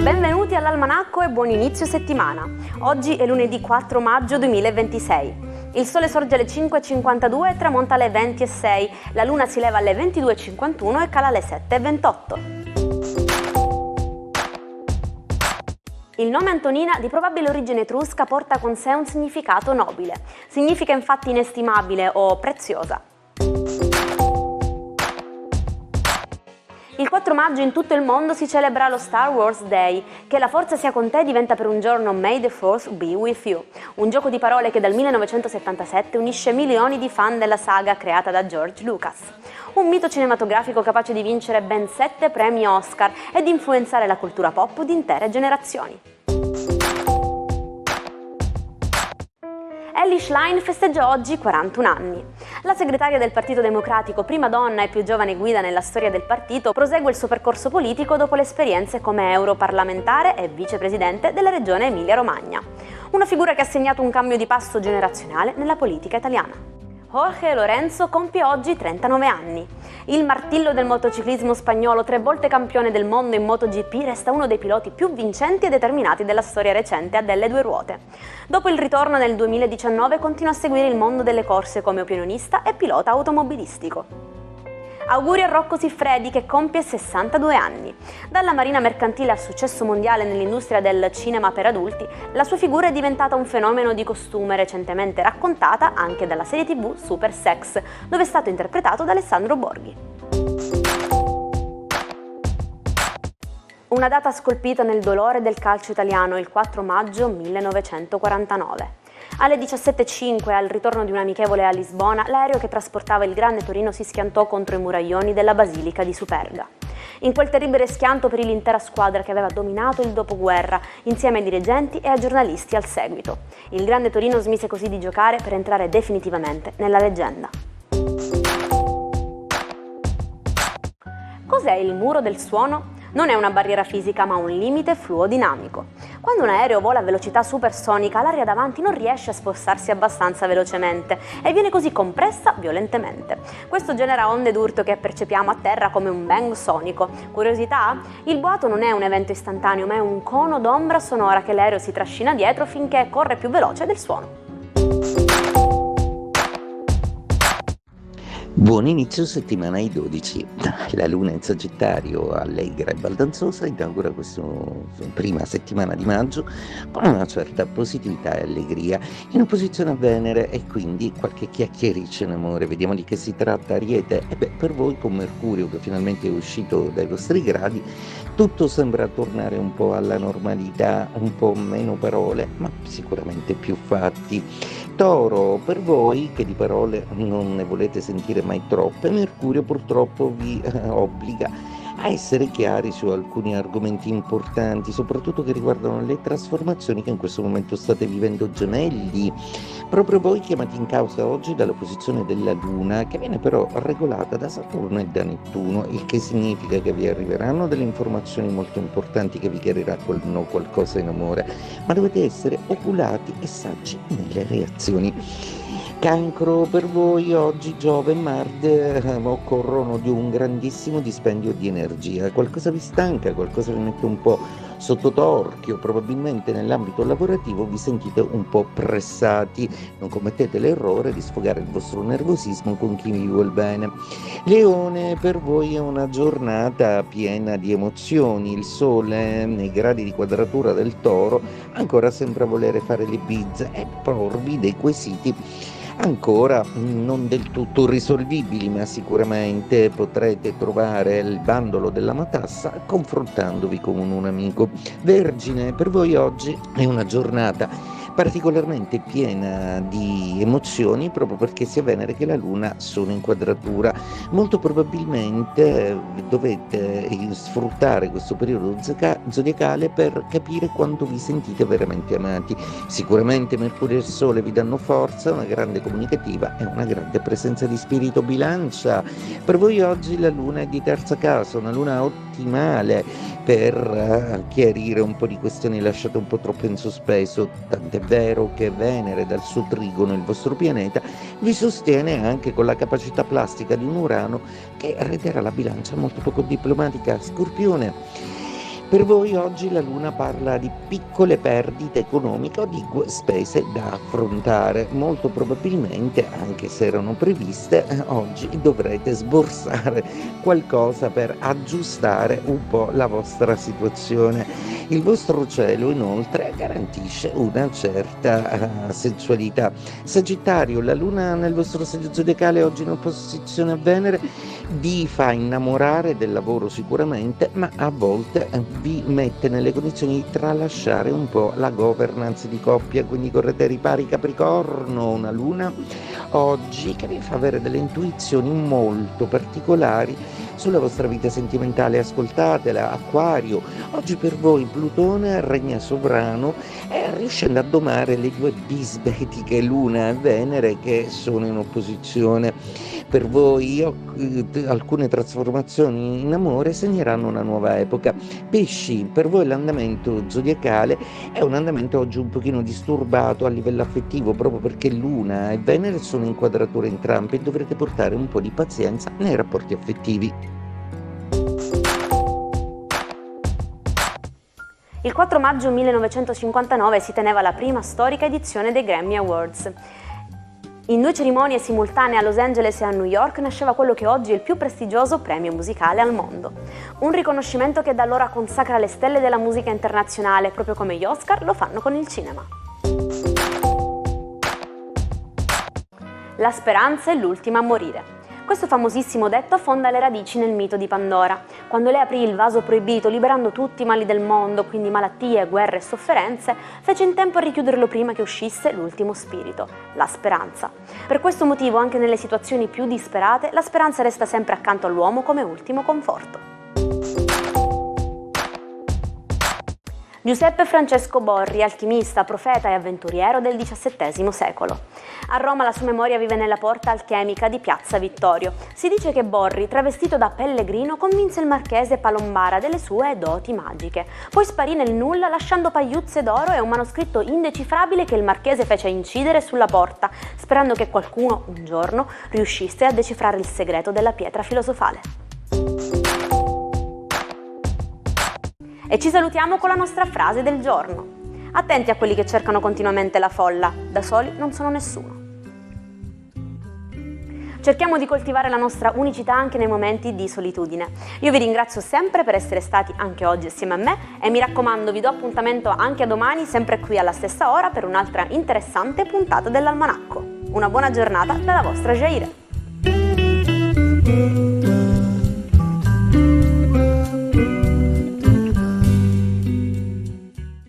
Benvenuti all'Almanacco e buon inizio settimana. Oggi è lunedì 4 maggio 2026. Il sole sorge alle 5.52 e tramonta alle 20.06, la luna si leva alle 22.51 e cala alle 7.28. Il nome Antonina, di probabile origine etrusca, porta con sé un significato nobile. Significa infatti inestimabile o preziosa. Il 4 maggio in tutto il mondo si celebra lo Star Wars Day. Che la forza sia con te diventa per un giorno May the Force be with you, un gioco di parole che dal 1977 unisce milioni di fan della saga creata da George Lucas. Un mito cinematografico capace di vincere ben 7 premi Oscar e di influenzare la cultura pop di intere generazioni. Elly Schlein festeggia oggi 41 anni. La segretaria del Partito Democratico, prima donna e più giovane guida nella storia del partito, prosegue il suo percorso politico dopo le esperienze come europarlamentare e vicepresidente della regione Emilia-Romagna. Una figura che ha segnato un cambio di passo generazionale nella politica italiana. Jorge Lorenzo compie oggi 39 anni. Il martillo del motociclismo spagnolo, 3 volte campione del mondo in MotoGP, resta uno dei piloti più vincenti e determinati della storia recente a delle 2 ruote. Dopo il ritorno nel 2019 continua a seguire il mondo delle corse come opinionista e pilota automobilistico. Auguri a Rocco Siffredi che compie 62 anni. Dalla marina mercantile al successo mondiale nell'industria del cinema per adulti, la sua figura è diventata un fenomeno di costume recentemente raccontata anche dalla serie TV Super Sex, dove è stato interpretato da Alessandro Borghi. Una data scolpita nel dolore del calcio italiano, il 4 maggio 1949. Alle 17.05, al ritorno di un amichevole a Lisbona, l'aereo che trasportava il Grande Torino si schiantò contro i muraglioni della Basilica di Superga. In quel terribile schianto perì l'intera squadra che aveva dominato il dopoguerra, insieme ai dirigenti e ai giornalisti al seguito. Il Grande Torino smise così di giocare per entrare definitivamente nella leggenda. Cos'è il muro del suono? Non è una barriera fisica ma un limite fluodinamico. Quando un aereo vola a velocità supersonica, l'aria davanti non riesce a spostarsi abbastanza velocemente e viene così compressa violentemente. Questo genera onde d'urto che percepiamo a terra come un bang sonico. Curiosità? Il boato non è un evento istantaneo ma è un cono d'ombra sonora che l'aereo si trascina dietro finché corre più veloce del suono. Buon inizio settimana ai 12. La luna in Sagittario, allegra e baldanzosa, inaugura questa prima settimana di maggio con una certa positività e allegria, in opposizione a Venere e quindi qualche chiacchiericcio in amore. Vediamo di che si tratta, Ariete. Per voi con Mercurio che finalmente è uscito dai vostri gradi, tutto sembra tornare un po' alla normalità, un po' meno parole, ma sicuramente più fatti. Toro, per voi che di parole non ne volete sentire mai troppe, Mercurio purtroppo vi obbliga a essere chiari su alcuni argomenti importanti, soprattutto che riguardano le trasformazioni che in questo momento state vivendo, Gemelli. Proprio voi chiamati in causa oggi dalla posizione della Luna, che viene però regolata da Saturno e da Nettuno, il che significa che vi arriveranno delle informazioni molto importanti che vi chiariranno qualcosa in amore, ma dovete essere oculati e saggi nelle reazioni. Cancro, per voi oggi Giove e Marte occorrono di un grandissimo dispendio di energia, qualcosa vi stanca, qualcosa vi mette un po' sotto torchio, probabilmente nell'ambito lavorativo vi sentite un po' pressati, non commettete l'errore di sfogare il vostro nervosismo con chi vi vuol bene. Leone, per voi è una giornata piena di emozioni, il Sole nei gradi di quadratura del Toro ancora sembra volere fare le bizze e porvi dei quesiti ancora non del tutto risolvibili, ma sicuramente potrete trovare il bandolo della matassa confrontandovi con un amico. Vergine, per voi oggi è una giornata particolarmente piena di emozioni proprio perché sia Venere che la Luna sono in quadratura. Molto probabilmente dovete sfruttare questo periodo zodiacale per capire quanto vi sentite veramente amati. Sicuramente Mercurio e il Sole vi danno forza, una grande comunicativa e una grande presenza di spirito. Bilancia, per voi oggi la Luna è di terza casa, una Luna ottimale per chiarire un po' di questioni lasciate un po' troppo in sospeso, tant'è vero che Venere dal suo trigono, il vostro pianeta, vi sostiene anche con la capacità plastica di un Urano che renderà la bilancia molto poco diplomatica. Scorpione, per voi oggi la Luna parla di piccole perdite economiche o di spese da affrontare. Molto probabilmente, anche se erano previste, oggi dovrete sborsare qualcosa per aggiustare un po' la vostra situazione. Il vostro cielo inoltre garantisce una certa sensualità. Sagittario, la Luna nel vostro segno zodiacale oggi in opposizione a Venere vi fa innamorare del lavoro sicuramente, ma a volte vi mette nelle condizioni di tralasciare un po' la governance di coppia, quindi correte ai ripari. Capricorno, una Luna oggi che vi fa avere delle intuizioni molto particolari sulla vostra vita sentimentale, ascoltatela. Acquario, oggi per voi Plutone regna sovrano riuscendo a domare le due bisbetiche Luna e Venere che sono in opposizione. Per voi alcune trasformazioni in amore segneranno una nuova epoca. Pesci, per voi l'andamento zodiacale è un andamento oggi un pochino disturbato a livello affettivo, proprio perché Luna e Venere sono in quadratura entrambe e dovrete portare un po' di pazienza nei rapporti affettivi. Il 4 maggio 1959 si teneva la prima storica edizione dei Grammy Awards. In 2 cerimonie simultanee a Los Angeles e a New York nasceva quello che oggi è il più prestigioso premio musicale al mondo. Un riconoscimento che da allora consacra le stelle della musica internazionale, proprio come gli Oscar lo fanno con il cinema. La speranza è l'ultima a morire. Questo famosissimo detto affonda le radici nel mito di Pandora. Quando lei aprì il vaso proibito, liberando tutti i mali del mondo, quindi malattie, guerre e sofferenze, fece in tempo a richiuderlo prima che uscisse l'ultimo spirito, la speranza. Per questo motivo, anche nelle situazioni più disperate, la speranza resta sempre accanto all'uomo come ultimo conforto. Giuseppe Francesco Borri, alchimista, profeta e avventuriero del XVII secolo. A Roma la sua memoria vive nella porta alchemica di Piazza Vittorio. Si dice che Borri, travestito da pellegrino, convinse il marchese Palombara delle sue doti magiche. Poi sparì nel nulla lasciando pagliuzze d'oro e un manoscritto indecifrabile che il marchese fece incidere sulla porta, sperando che qualcuno, un giorno, riuscisse a decifrare il segreto della pietra filosofale. E ci salutiamo con la nostra frase del giorno. Attenti a quelli che cercano continuamente la folla, da soli non sono nessuno. Cerchiamo di coltivare la nostra unicità anche nei momenti di solitudine. Io vi ringrazio sempre per essere stati anche oggi assieme a me e mi raccomando vi do appuntamento anche a domani, sempre qui alla stessa ora per un'altra interessante puntata dell'Almanacco. Una buona giornata dalla vostra Jair.